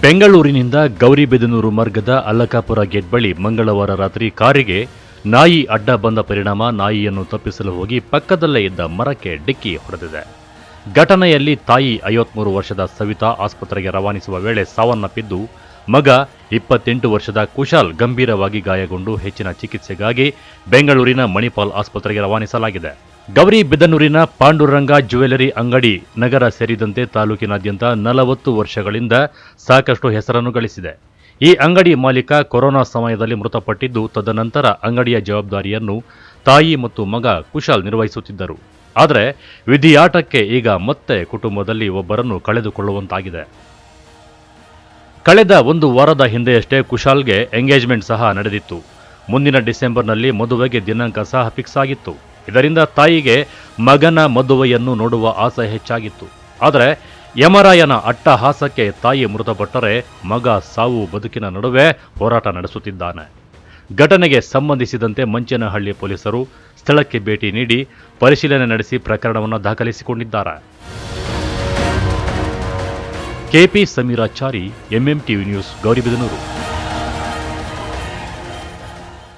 ಬೆಂಗಳೂರಿನಿಂದ ಗೌರಿಬಿದನೂರು ಮಾರ್ಗದ ಅಲ್ಲಕಾಪುರ ಗೇಟ್ ಬಳಿ ಮಂಗಳವಾರ ರಾತ್ರಿ ಕಾರಿಗೆ ನಾಯಿ ಅಡ್ಡ ಬಂದ ಪರಿಣಾಮ ನಾಯಿಯನ್ನು ತಪ್ಪಿಸಲು ಹೋಗಿ ಪಕ್ಕದಲ್ಲೇ ಇದ್ದ ಮರಕ್ಕೆ ಡಿಕ್ಕಿ ಹೊಡೆದಿದೆ. ಘಟನೆಯಲ್ಲಿ ತಾಯಿ 53 ವರ್ಷದ ಸವಿತಾ ಆಸ್ಪತ್ರೆಗೆ ರವಾನಿಸುವ ವೇಳೆ ಸಾವನ್ನಪ್ಪಿದ್ದು, ಮಗ 28 ವರ್ಷದ ಕುಶಾಲ್ ಗಂಭೀರವಾಗಿ ಗಾಯಗೊಂಡು ಹೆಚ್ಚಿನ ಚಿಕಿತ್ಸೆಗಾಗಿ ಬೆಂಗಳೂರಿನ ಮಣಿಪಾಲ್ ಆಸ್ಪತ್ರೆಗೆ ರವಾನಿಸಲಾಗಿದೆ. ಗೌರಿಬಿದನೂರಿನ ಪಾಂಡುರಂಗ ಜ್ಯುವೆಲರಿ ಅಂಗಡಿ ನಗರ ಸೇರಿದಂತೆ ತಾಲೂಕಿನಾದ್ಯಂತ 40 ವರ್ಷಗಳಿಂದ ಸಾಕಷ್ಟು ಹೆಸರನ್ನು ಗಳಿಸಿದೆ. ಈ ಅಂಗಡಿ ಮಾಲೀಕ ಕೊರೋನಾ ಸಮಯದಲ್ಲಿ ಮೃತಪಟ್ಟಿದ್ದು, ತದನಂತರ ಅಂಗಡಿಯ ಜವಾಬ್ದಾರಿಯನ್ನು ತಾಯಿ ಮತ್ತು ಮಗ ಕುಶಾಲ್ ನಿರ್ವಹಿಸುತ್ತಿದ್ದರು. ಆದರೆ ವಿಧಿಯಾಟಕ್ಕೆ ಈಗ ಮತ್ತೆ ಕುಟುಂಬದಲ್ಲಿ ಒಬ್ಬರನ್ನು ಕಳೆದುಕೊಳ್ಳುವಂತಾಗಿದೆ. ಕಳೆದ 1 ವಾರದ ಹಿಂದೆಯಷ್ಟೇ ಕುಶಾಲ್ಗೆ ಎಂಗೇಜ್ಮೆಂಟ್ ಸಹ ನಡೆದಿತ್ತು. ಮುಂದಿನ ಡಿಸೆಂಬರ್ನಲ್ಲಿ ಮದುವೆಗೆ ದಿನಾಂಕ ಸಹ ಫಿಕ್ಸ್ ಆಗಿತ್ತು. ಇದರಿಂದ ತಾಯಿಗೆ ಮಗನ ಮದುವೆಯನ್ನು ನೋಡುವ ಆಸೆ ಹೆಚ್ಚಾಗಿತ್ತು. ಆದರೆ ಯಮರಾಯನ ಅಟ್ಟಹಾಸಕ್ಕೆ ತಾಯಿ ಮೃತಪಟ್ಟರೆ ಮಗ ಸಾವು ಬದುಕಿನ ನಡುವೆ ಹೋರಾಟ ನಡೆಸುತ್ತಿದ್ದಾನೆ. ಘಟನೆಗೆ ಸಂಬಂಧಿಸಿದಂತೆ ಮಂಚೇನಹಳ್ಳಿ ಪೊಲೀಸರು ಸ್ಥಳಕ್ಕೆ ಭೇಟಿ ನೀಡಿ ಪರಿಶೀಲನೆ ನಡೆಸಿ ಪ್ರಕರಣವನ್ನು ದಾಖಲಿಸಿಕೊಂಡಿದ್ದಾರೆ. KP Sameerachari, MM TV news, Gauribidanur.